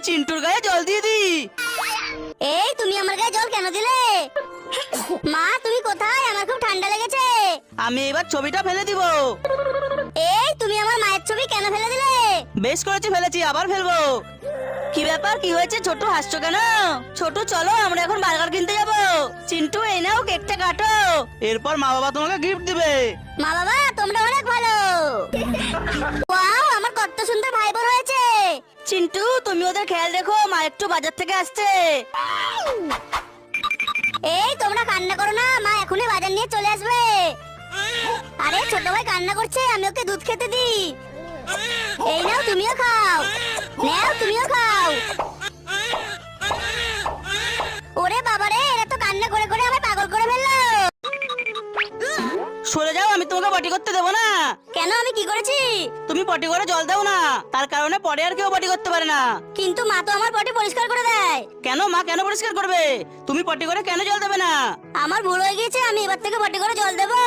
চিন্টুর গায়ে জল দিয়ে দি। এই তুমি আমার গায়ে জল কেন দিলে? মা তুমি কোথায়? আমার খুব ঠান্ডা লেগেছে। আমি এবার ছবিটা ফেলে দিব। এই তুমি আমার মায়ের ছবি কেন ফেলে দিলে? বেশ করেছি, ফেলেছি, আবার ফেলবো। কি ব্যাপার, কি হয়েছে? ছোট হাসছো কেন? ছোট চলো আমরা এখন বার্গার কিনতে যাব। চিন্টু এই নাও কেকটা কাটো, এরপর মা বাবা তোমাকে গিফট দিবে। মা বাবা তোমরা অনেক ভালো। ওয়াও আমার কত সুন্দর ভাই বোন হয়েছে। চিন্টু তুমি ওদের খেয়াল রেখো, মা একটু বাজার থেকে আসছে। এই তোমরা কান্না করো না, মা এখনই বাজার নিয়ে চলে আসবে। আরে ছোট ভাই কান্না করছে, আমি ওকে দুধ খেতে দিই। এই নাও তুমিও খাও, নাও তুমিও খাও। ওরে বাবা রে, এরা তো কান্না করে করে আমায় পাগল করে ফেললো। সরে যাও, আমি তোমাকে পটি করতে দেবো না। কেন, আমি কি করেছি? তুমি পটি করে জল দাও না, তার কারণে পরে আর কেউ পটি করতে পারে না। কিন্তু মা তো আমার পটি পরিষ্কার করে দেয়। কেন, মা কেন পরিষ্কার করবে? তুমি পটি করে কেন জল দেবে না? আমার ভুল হয়ে গেছে, আমি এবার থেকে পটি করে জল দেবো।